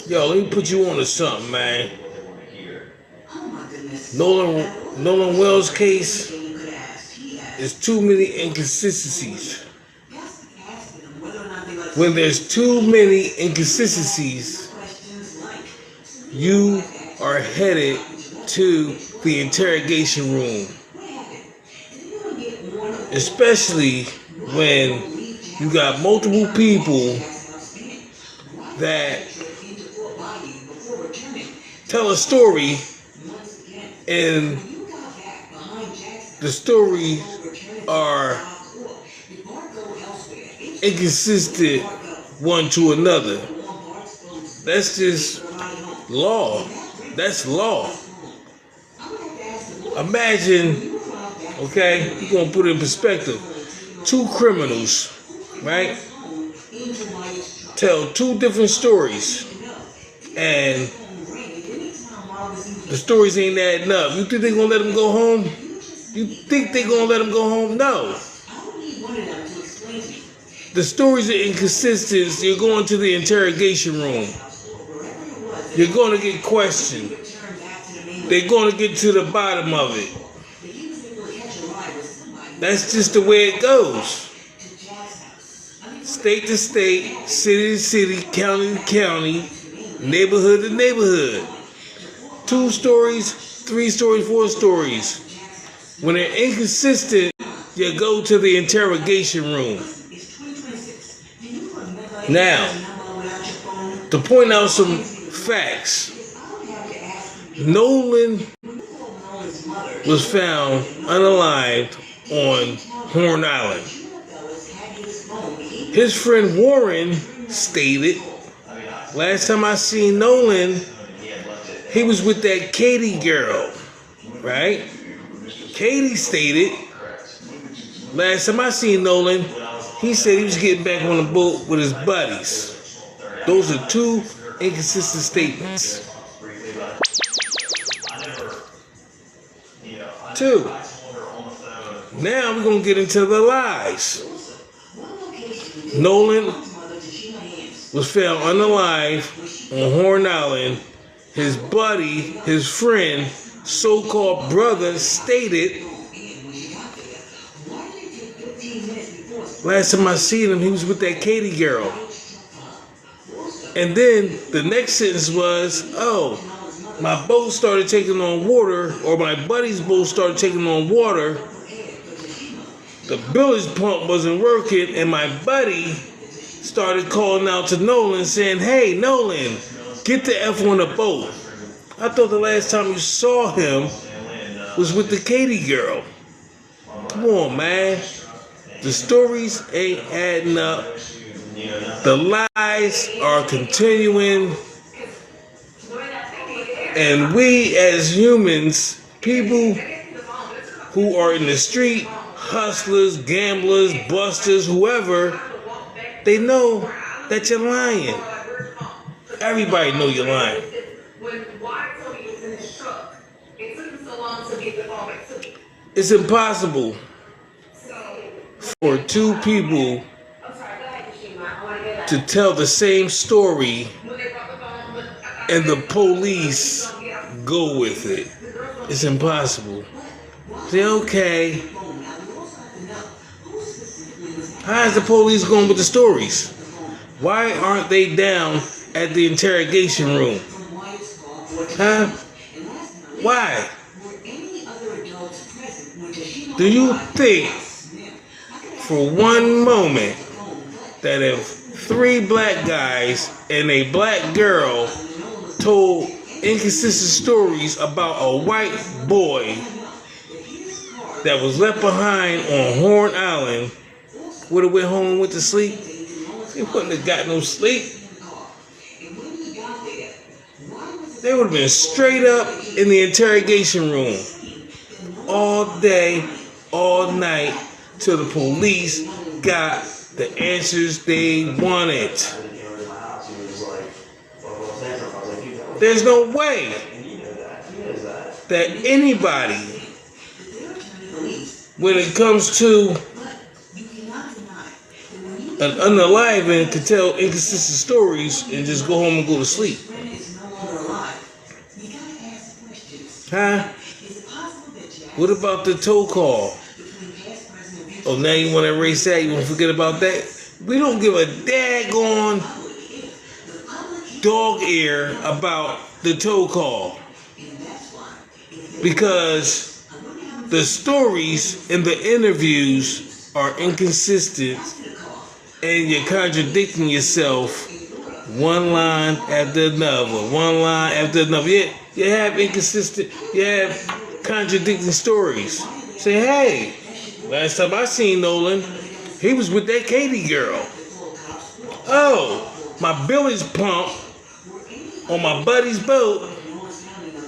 Yo, let me put you on to something, man. Nolan Wells case is too many inconsistencies. When there's too many inconsistencies, you are headed to the interrogation room. Especially when you got multiple people that tell a story and the stories are inconsistent one to another. That's just law. That's law. Imagine, okay, you're going to put it in perspective. Two criminals, right, tell two different stories, and the stories ain't adding up. You think they're going to let them go home? You think they're going to let them go home? No. The stories are inconsistent. You're going to the interrogation room. You're going to get questioned. They're going to get to the bottom of it. That's just the way it goes. State to state, city to city, county to county, neighborhood to neighborhood. 2 stories, 3 stories, 4 stories. When they're inconsistent, you go to the interrogation room. Now, to point out some facts, Nolan was found unalived on Horn Island. His friend Warren stated, last time I seen Nolan, he was with that Katie girl, right? Katie stated, last time I seen Nolan, he said he was getting back on the boat with his buddies. Those are 2 inconsistent statements. 2. Now we're going to get into the lies. Nolan was found unalive on Horn Island. His buddy, his friend, so-called brother stated, last time I seen him, he was with that Katie girl. And then the next sentence was, oh, my boat started taking on water, or my buddy's boat started taking on water. The bilge pump wasn't working, and my buddy started calling out to Nolan saying, hey, Nolan, get the F on the boat. I thought the last time you saw him was with the Katie girl. Come on, man. The stories ain't adding up. The lies are continuing. And we as humans, people who are in the street, hustlers, gamblers, busters, whoever, they know that you're lying. Everybody know you're lying. It's impossible for 2 people to tell the same story and the police go with it. It's impossible. Say, okay, how is the police going with the stories? Why aren't they down at the interrogation room? Huh? Why? Do you think for one moment that if 3 black guys and a black girl told inconsistent stories about a white boy that was left behind on Horn Island, would have went home and went to sleep? They wouldn't have got no sleep. They would have been straight up in the interrogation room all day, all night, till the police got the answers they wanted. There's no way that anybody, when it comes to an unaliving, can tell inconsistent stories and just go home and go to sleep. Huh? What about the tow call? Oh, now you want to erase that? You want to forget about that? We don't give a daggone dog ear about the tow call. Because the stories and the interviews are inconsistent and you're contradicting yourself one line after another, one line after another. You have inconsistent, you have contradicting stories. Say, hey, last time I seen Nolan, he was with that Katie girl. Oh, my bilge pump on my buddy's boat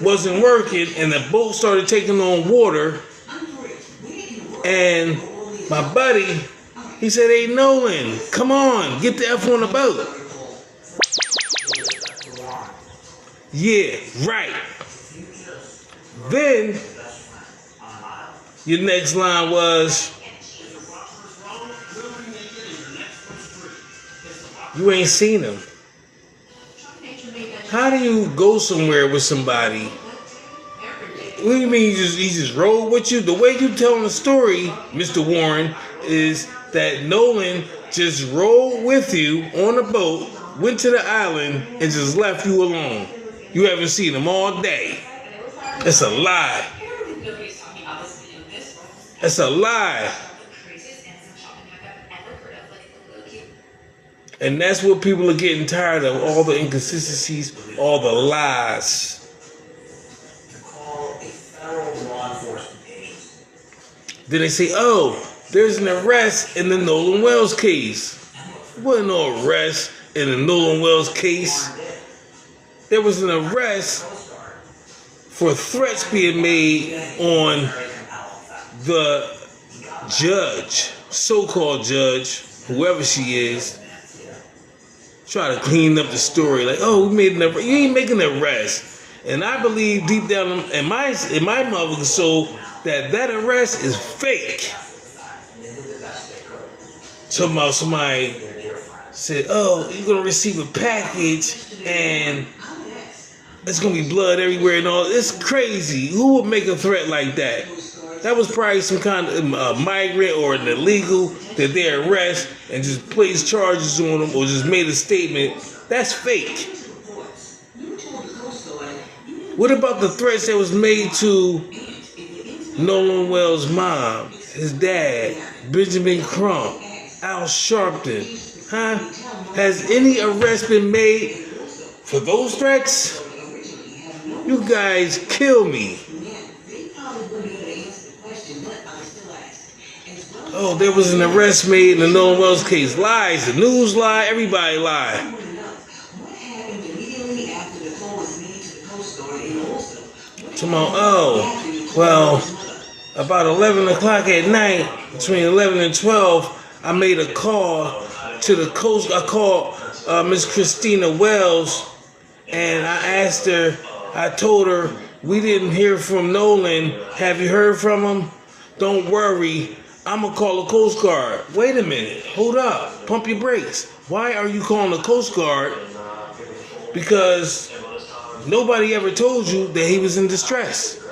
wasn't working and the boat started taking on water. And my buddy, he said, hey, Nolan, come on, get the F on the boat. Yeah, right. Then, your next line was, you ain't seen him. How do you go somewhere with somebody? What do you mean he just rolled with you? The way you telling the story, Mr. Warren, is that Nolan just rolled with you on a boat, went to the island, and just left you alone. You haven't seen him all day. It's a lie. It's a lie. And that's what people are getting tired of, all the inconsistencies, all the lies. Then they say, oh, there's an arrest in the Nolan Wells case. There wasn't no arrest in the Nolan Wells case. There was an arrest for threats being made on the judge, so-called judge, whoever she is. Try to clean up the story, like, oh, we made an arrest. You ain't making an arrest. And I believe deep down in my mother's soul that arrest is fake. Somehow somebody said, oh, you're gonna receive a package and there's gonna be blood everywhere and all. It's crazy. Who would make a threat like that? That was probably some kind of migrant or an illegal that they arrest and just placed charges on them or just made a statement. That's fake. What about the threats that was made to Nolan Wells' mom, his dad, Benjamin Crump, Al Sharpton? Huh? Has any arrest been made for those threats? You guys kill me. Oh, there was an arrest made in the Nolan Wells case. Lies. The news lie. Everybody lie. Tomorrow, oh, well, about 11 o'clock at night, between 11 and 12, I made a call to the coast. I called Miss Christina Wells, and I asked her, I told her, we didn't hear from Nolan. Have you heard from him? Don't worry. I'm going to call the Coast Guard. Wait a minute. Hold up. Pump your brakes. Why are you calling the Coast Guard? Because nobody ever told you that he was in distress.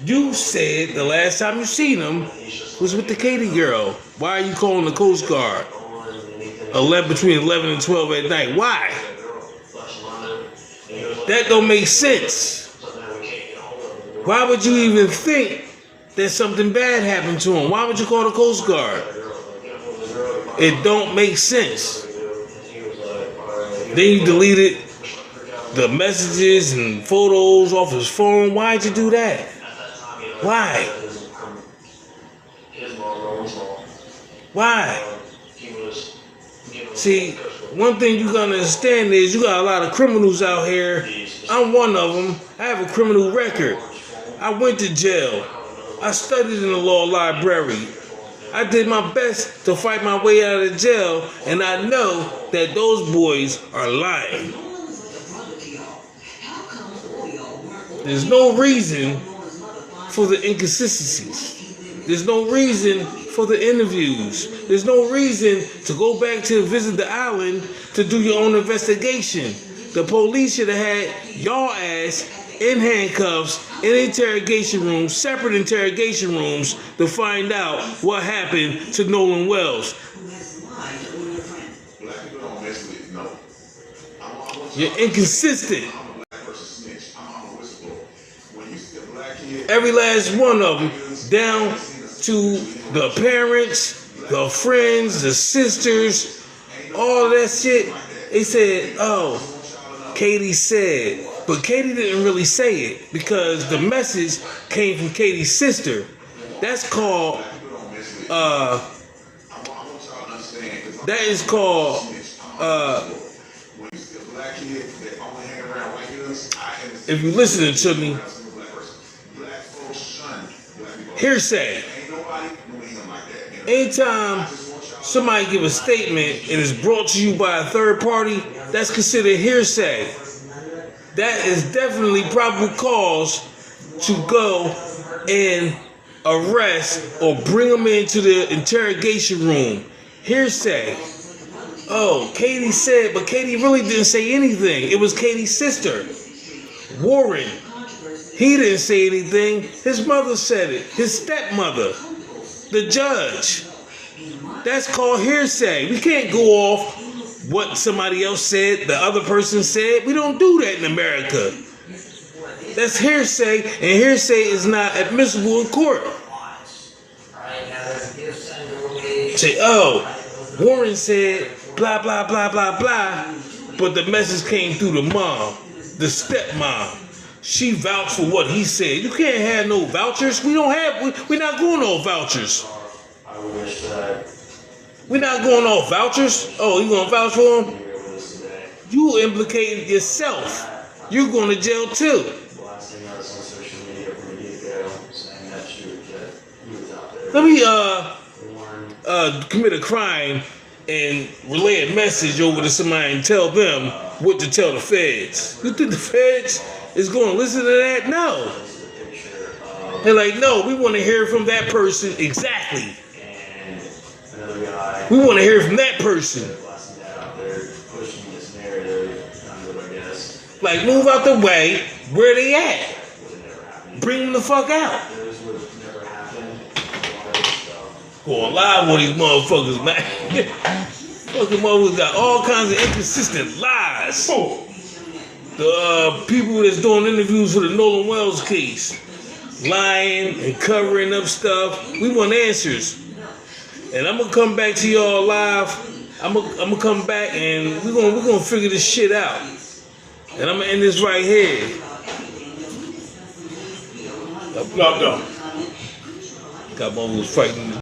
You said the last time you seen him was with the Katie girl. Why are you calling the Coast Guard? Between 11 and 12 at night. Why? That don't make sense. Why would you even think that something bad happened to him? Why would you call the Coast Guard? It don't make sense. Then you deleted the messages and photos off his phone. Why'd you do that? Why? Why? See, one thing you gotta understand is you got a lot of criminals out here. I'm one of them. I have a criminal record. I went to jail. I studied in the law library. I did my best to fight my way out of jail, and I know that those boys are lying. There's no reason for the inconsistencies. There's no reason for the interviews. There's no reason to go back to visit the island to do your own investigation. The police should have had y'all ass in handcuffs in interrogation rooms, separate interrogation rooms, to find out what happened to Nolan Wells. You're inconsistent. Every last one of them, down to the parents, the friends, the sisters, all that shit. They said, oh, Katie said. But Katie didn't really say it because the message came from Katie's sister. That's called, if you're listening to me, hearsay. Anytime somebody give a statement and it's brought to you by a third party, that's considered hearsay. That is definitely probable cause to go and arrest or bring them into the interrogation room. Hearsay. Oh, Katie said, but Katie really didn't say anything. It was Katie's sister, Warren. He didn't say anything. His mother said it. His stepmother, the judge. That's called hearsay. We can't go off what somebody else said, the other person said. We don't do that in America. That's hearsay, and hearsay is not admissible in court. Say, oh, Warren said blah, blah, blah, blah, blah, but the message came through the mom, the stepmom. She vouched for what he said. You can't have no vouchers. We're not going off vouchers. We're not going off vouchers. Oh, you gonna vouch for him? You implicated yourself. You're going to jail too. Let me commit a crime and relay a message over to somebody and tell them what to tell the feds. You think the feds is going to listen to that? No. They're like, no, we want to hear from that person exactly. We want to hear from that person. Like, move out the way. Where they at? Bring them the fuck out. Going live on these motherfuckers, man. Fucking motherfuckers got all kinds of inconsistent lies. The people that's doing interviews for the Nolan Wells case, lying and covering up stuff. We want answers. And I'm gonna come back to y'all live. I'm gonna come back and we're gonna figure this shit out. And I'm gonna end this right here. Got motherfuckers fighting.